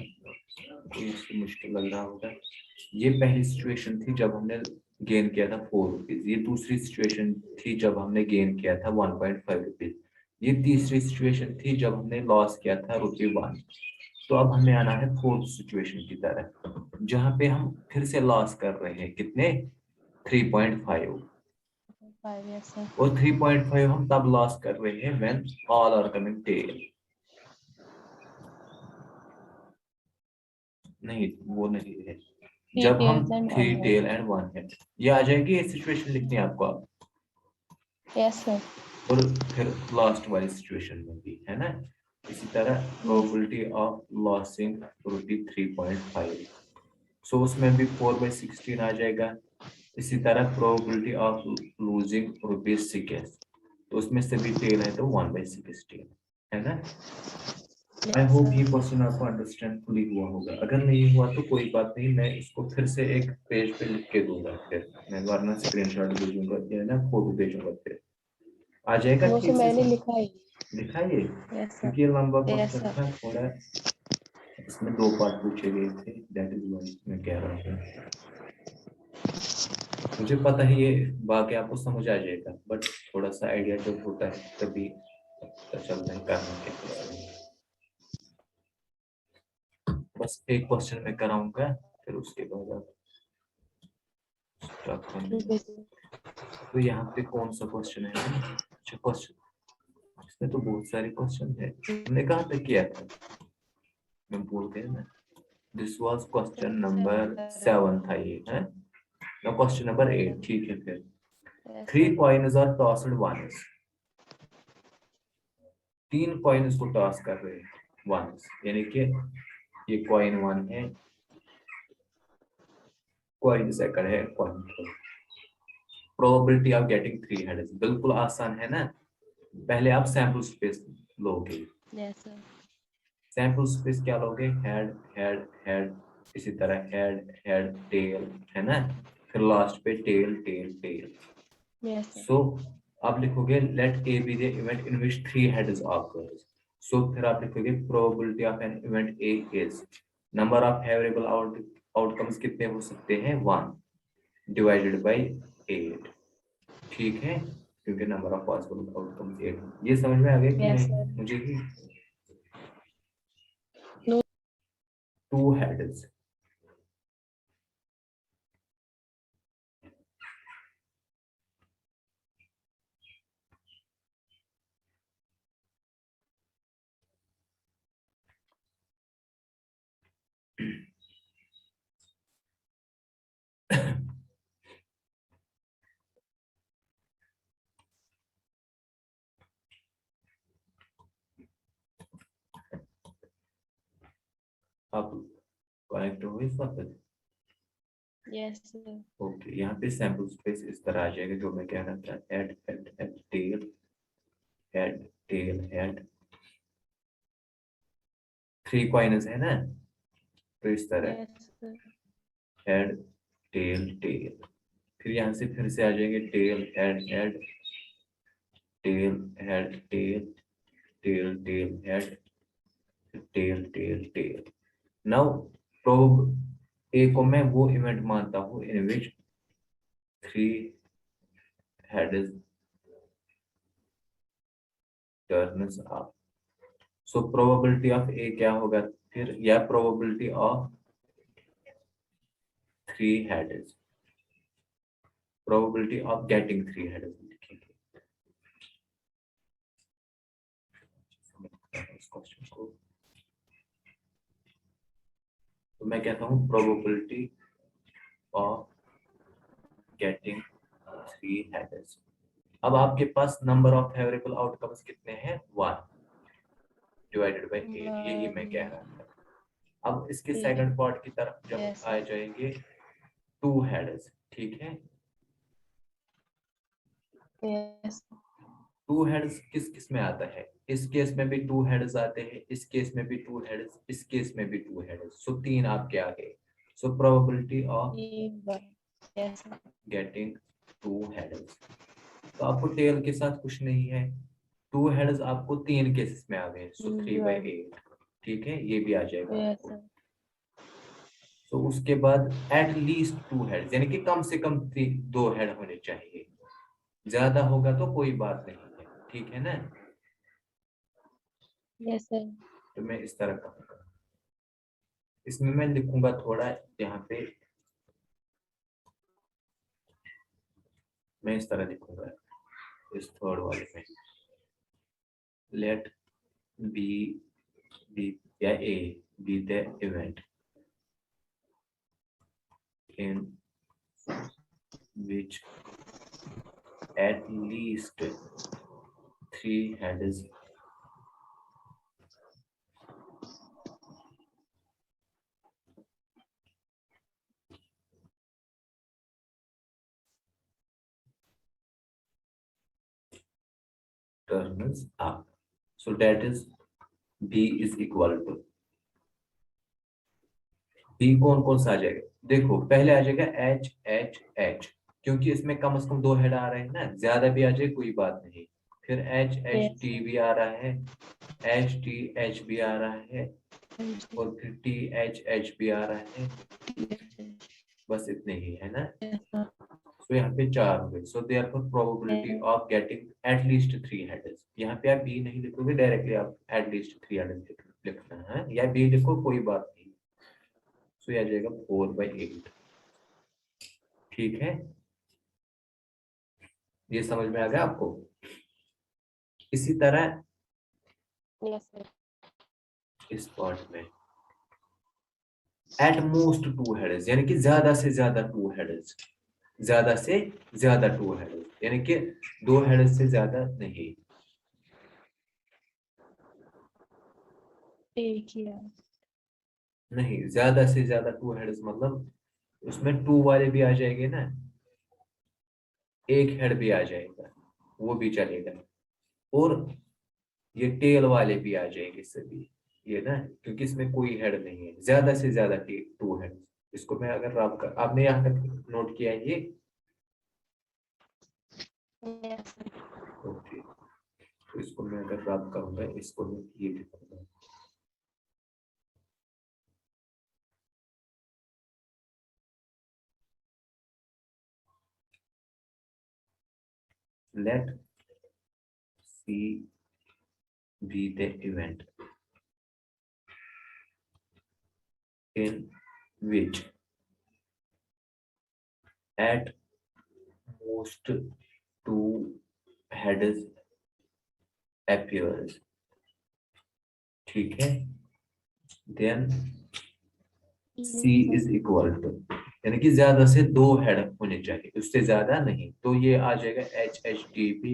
कोई इसको मुश्किल लग रहा होगा। ये पहली सिचुएशन थी जब हमने गेन किया था ₹4, ये दूसरी सिचुएशन थी जब हमने गेन किया था ₹1.5, ये तीसरी सिचुएशन थी जब हमने लॉस किया था ₹1। तो अब हमें आना है फोर्थ सिचुएशन की तरह, जहां पे हम फिर से लॉस कर रहे हैं कितने, 3.5, 5 यस सर। और 3.5 हम तब लॉस कर रहे हैं when all are coming tail, नहीं वो नहीं है, 3 जब हम tails and 1 3 head। Tail and 1 head, ये आ जाएगी, ये सिचुएशन लिखनी है आपको आप, यस सर। और फिर लास्ट वाली सिचुएशन में भी, है ना। इसी तरह यस। प्रोबेबिलिटी ऑफ लॉसिंग ₹3.5, सो उसमें भी 4/16 आ जाएगा। इसी तरह प्रोबेबिलिटी ऑफ लूजिंग ₹6, तो उसमें से भी टेल है तो 1/16, है ना। आई यस होप ये सर। क्वेश्चन आपको अंडरस्टैंड फुली हुआ होगा, अगर नहीं हुआ तो कोई बात नहीं, मैं इसको फिर से एक पेज पे लिख के दूंगा, फिर मैं वरना स्क्रीनशॉट भेजूंगा या ना फोटो भेजूंगा, फिर आ जाएगा वो सर ठीक से मैंने समझ, लिखा है। दिखाइए, यस सर। क्योंकि ये लंबा यस क्वेश्चन सर। था थोड़ा, इसमें 2 पार्ट पूछे गए थे, दैट इज व्हाई मैं कह रहा हूँ। मुझे पता है ये बाकी आपको समझ आ जाएगा, बट थोड़ा सा आइडिया जब होता है तभी पता चलता है करना क्या है। बस एक क्वेश्चन में कराऊंगा, फिर उसके बाद आप स्टार्ट कर ठीक लेंगे। है सर। तो यहाँ पे कौन सा क्वेश्चन है, अच्छा क्वेश्चन, इसमें तो बहुत सारे क्वेश्चन है, हमने कहाँ तक किया था, मैं भूल गया ना। दिस वाज क्वेश्चन नंबर 7 था ये, है ना, क्वेश्चन नंबर 8, ठीक है फिर। Yes 3 sir. Coins are tossed once, 3 coins को टॉस कर रहे हैं वंस, यानी कि ये कॉइन 1 है, कॉइन सेकंड है, coin third, probability of getting 3 heads, बिल्कुल आसान है ना। पहले आप सैंपल स्पेस लोगे, यस सर। सैंपल स्पेस क्या लोगे, हेड हेड हेड, इसी तरह हेड हेड टेल, है ना, फिर लास्ट पे tail tail tail, yes sir. So आप लिखोगे let A be the event in which 3 heads occurs, so फिर आप लिखोगे probability of an event A is, number of favourable outcomes कितने हो सकते हैं, 1 डिवाइडेड बाय 8, ठीक है, क्योंकि नंबर ऑफ पॉसिबल आउटकम्स 8, ये समझ में आ गया कि यस नहीं सर। मुझे ही, नो। 2 हेड्स, आप कनेक्ट हो इस वक्त? Yes sir. ओके, यहाँ पे सैंपल स्पेस इस तरह आ जाएगा जो मैं कह रहा था, head head head tail head tail head, 3 coins है ना, तो इस तरह yes sir. Head tail tail. फिर यहाँ से फिर से आ जाएंगे tail head head tail head tail tail tail head tail tail tail. Now prob A को मैं वो इवेंट मानता हूँ in which 3 heads turns up. So probability of A क्या होगा फिर, या probability of 3 heads, probability of getting 3 heads लिखेंगे इस क्वेश्चन को। तो मैं कहता हूँ प्रोबेबिलिटी ऑफ गेटिंग 3 हेड्स। अब आपके पास नंबर ऑफ फेवरेबल आउटकम्स कितने हैं, 1 डिवाइडेड बाय 8, यही मैं कह रहा था। अब इसके सेकंड पार्ट की तरफ जब यस आ सर। जाएंगे 2 हेड्स, ठीक है। यस 2 हेड्स किस किस में आता है, इस केस में भी 2 हेड्स आते हैं, इस केस में भी 2 हेड्स, इस केस में भी 2 हेड्स, सो 3 आपके आ गए। सो probability of yes sir. Getting 2 heads. तो आपको टेल के साथ कुछ नहीं है, 2 हेड्स आपको 3 केसेस में आ गए, सो 3/8, ठीक है, ये भी आ जाएगा यस आपको। सर। तो उसके बाद एट लीस्ट 2 हेड्स, यानी कि कम से कम 2 हेड होने चाहिए, ज्यादा होगा तो कोई बात नहीं है, ठीक है ना। Yes sir. तो मैं इस तरह कहूंगा, इसमें मैं लिखूंगा थोड़ा यहाँ पे, मैं इस तरह लिखूंगा इस थर्ड वाले में, लेट बी बी या ए be the event in which at least 3 heads turns up. So that is B is equal to, B कौन कौन सा आ जाएगा, देखो पहले आ जाएगा H H H, क्योंकि इसमें कम से कम 2 हेड आ रहे हैं ना, ज्यादा भी आ जाए कोई बात नहीं। फिर H H T भी आ रहा है, H T H भी आ रहा है, और फिर T H H भी आ रहा है, बस इतने ही है ना। तो यहाँ पे 4 हो गए। So therefore probability of getting at least 3 headers, यहाँ पे आप बी नहीं लिखोगे, डायरेक्टली आप एट लीस्ट 3 हेडर्स लिखना है, या बी लिखो कोई बात नहीं। सो यह आ जाएगा 4/8, ठीक है, ये समझ में आ गया आपको। इसी तरह यस सर। इस पार्ट में एट मोस्ट 2 हेडर्स, यानी कि ज्यादा से ज्यादा 2 हेडर्स, ज्यादा से ज्यादा 2 हेडर्स, यानी कि 2 हेडर्स से ज्यादा नहीं। एक ही है। नहीं, ज्यादा से ज्यादा 2 हेड्स मतलब उसमें 2 वाले भी आ जाएंगे ना, एक हेड भी आ जाएगा, वो भी चलेगा, और ये टेल वाले भी आ जाएंगे सभी, ये ना, क्योंकि इसमें कोई हेड नहीं है, ज्यादा से ज्यादा 2 हेड। इसको मैं अगर आपने यहाँ तक नोट किया है ये, यस सर। ओके, तो इसको मैं अगर रब करूंगा, इसको मैं ये लिखूंगा, let C be the event in which at most 2 heads appears, ठीक है, then C is equal to, यानी कि ज्यादा से 2 हेड होने चाहिए, उससे ज्यादा नहीं। तो ये आ जाएगा H H T भी,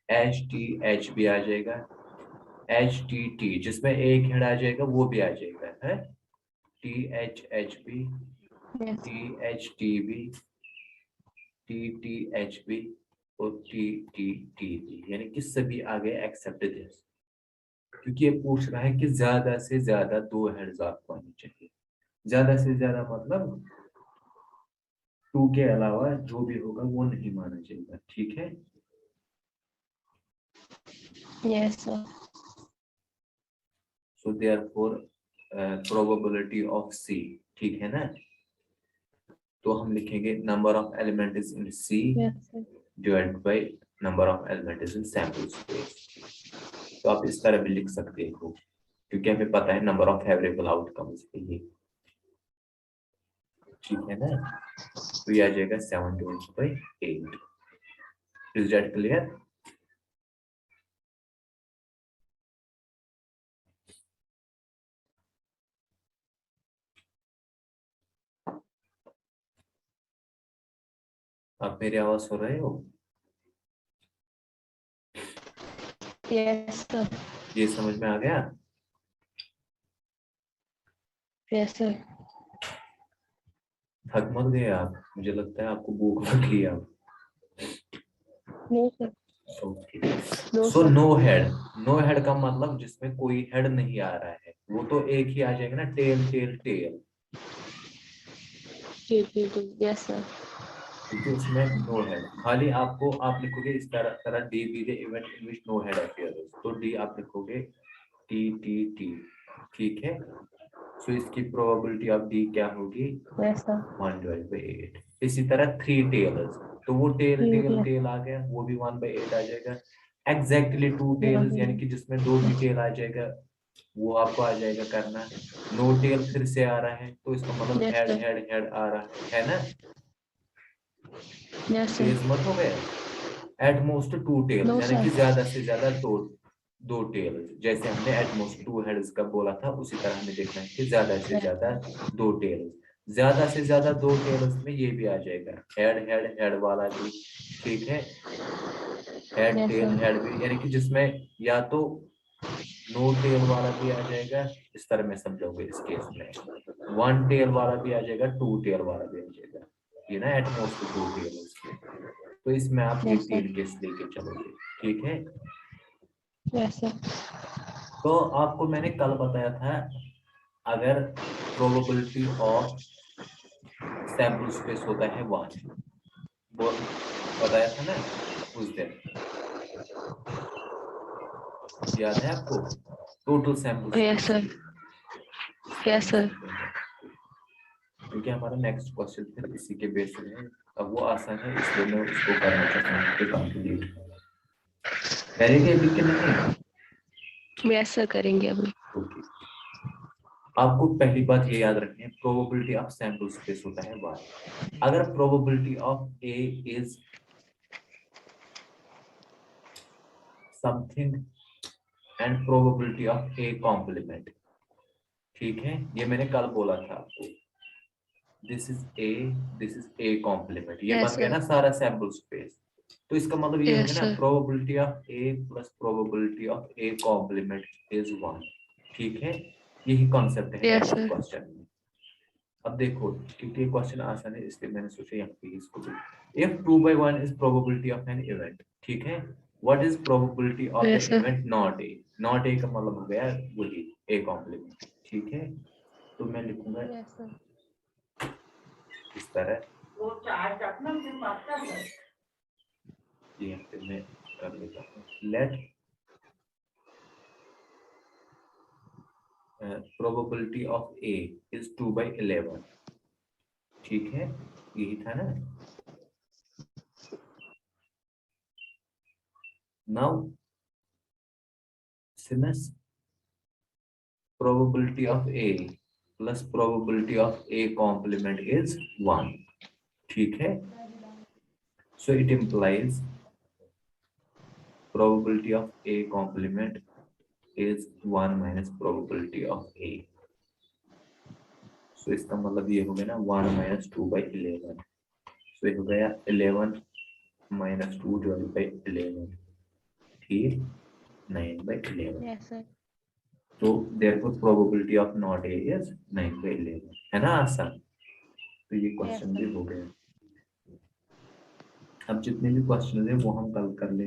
H T H भी आ जाएगा, HTT जिसमें एक हेड आ जाएगा वो भी आ जाएगा है, THHB, Yes. THTB, TTHB और TTTB, यानी कि सभी आ गए एक्सेप्ट दिस, क्योंकि ये पूछ रहा है कि ज्यादा से ज्यादा 2 हेड्स आपको आनी चाहिए। ज्यादा से ज्यादा मतलब 2 के अलावा जो भी होगा वो नहीं माना जाएगा, ठीक है। Yes, sir. So therefore probability of C, ठीक है ना। तो हम लिखेंगे number of element is in C Yes, sir. Divided by number of element is in sample space. तो आप इस तरह भी लिख सकते हो, क्योंकि हमें पता है नंबर ऑफ फेवरेबल आउटकम्स के लिए, ठीक है ना। तो ये आ जाएगा 7 divided by 8। Is that clear? आप मेरी आवाज सुन रहे हो? Yes, sir. ये समझ में आ गया? Yes, sir. थक मत गए आप? मुझे लगता है आपको भूख लगी है अब। No, sir. No, so sir. No head, no head का मतलब जिसमें कोई हेड नहीं आ रहा है, वो तो एक ही आ जाएगा ना, tail tail tail, Yes, sir. क्योंकि उसमें नो हेड। खाली आपको आप लिखोगे इस तरह तरह D be the event in which no head appears, तो डी आप लिखोगे टी टी टी, ठीक है। सो इसकी प्रोबेबिलिटी ऑफ डी क्या होगी? Yes, sir. 1/8। इसी तरह 3 टेल्स, तो वो टेल टेल Yes. टेल आ गया, वो भी 1/8 आ जाएगा। एग्जैक्टली 2 टेल्स, यानी कि जिसमें 2 ही टेल आ जाएगा, वो आपको आ जाएगा करना। नो टेल फिर से आ रहा है, तो इसका मतलब Yes, head sir. Head head आ रहा है ना। Yes, sir. तेज मत हो गए। एटमोस्ट 2 टेल्स, No, यानी sir. कि ज्यादा से ज्यादा दो टेल्स, जैसे हमने एटमोस्ट 2 हेड्स का बोला था, उसी तरह हमें देखना है कि ज्यादा से Yes. ज्यादा 2 टेल्स। ज्यादा से ज्यादा 2 टेल्स में ये भी आ जाएगा, हेड हेड हेड वाला भी, ठीक है। Head Yes, tail sir. Head भी, यानी कि जिसमें या तो नो टेल वाला भी आ जाएगा, इस तरह में समझोगे इस केस में 1 टेल वाला भी आ जाएगा, 2 टेल वाला भी आ जाएगा, ये ना एटमोस्ट 2 टेल उसके। तो इसमें आप ये Yes, sir. 3 केस लेके चलोगे, ठीक है। Yes, sir. तो आपको मैंने कल बताया था, अगर प्रोबेबिलिटी ऑफ सैंपल स्पेस होता है 1, वो बताया था ना उस दिन, याद है आपको? Total sample Yes, space sir. की Yes, sir. क्योंकि हमारा नेक्स्ट क्वेश्चन फिर इसी के बेस पे है। अब वो आसान है, इसलिए मैं उसको करना चाहता हूँ कि कंप्लीट करेंगे भी कि नहीं। Yes, sir. करेंगे अभी. ओके, आपको पहली बात ये याद रखनी है, प्रोबेबिलिटी ऑफ सैंपल स्पेस होता है 1। अगर probability of A is something and probability of A complement, ठीक है, ये मैंने कल बोला था आपको, दिस इज ए कॉम्प्लीमेंट, ये Yes, बन गया sir. ना सारा सैंपल स्पेस। तो इसका मतलब ये हो Yes, गया ना, sir. Probability of A plus probability of A complement is 1, ठीक है। यही कॉन्सेप्ट है Yes, नेक्स्ट sir. क्वेश्चन में। अब देखो, क्योंकि क्वेश्चन आसान है इसलिए मैंने सोचा यहाँ पे इसको भी, if 2/1 is probability of an event, ठीक है, what is probability of the Yes, sir. event not a? not a का मतलब हो गया वही a कॉम्प्लीमेंट, ठीक है। तो मैं लिखूंगा Yes, sir. इस तरह, यहाँ पे मैं कर लेता हूँ, let probability of a is 2/11, ठीक है, यही था ना। now since probability of a plus probability of a complement is 1, ठीक है, so it implies probability of a complement is 1 minus probability of a, so इसका मतलब ये हो गया ना 1 minus 2/11, so ये हो गया 11 minus 2 divided by 11, ठीक। 9/11 यस सर। तो therefore probability of not A is 9/11 है ना आसान। तो ये यस क्वेश्चन सर। भी हो गया। अब जितने भी क्वेश्चन है वो हम कल कर लेंगे।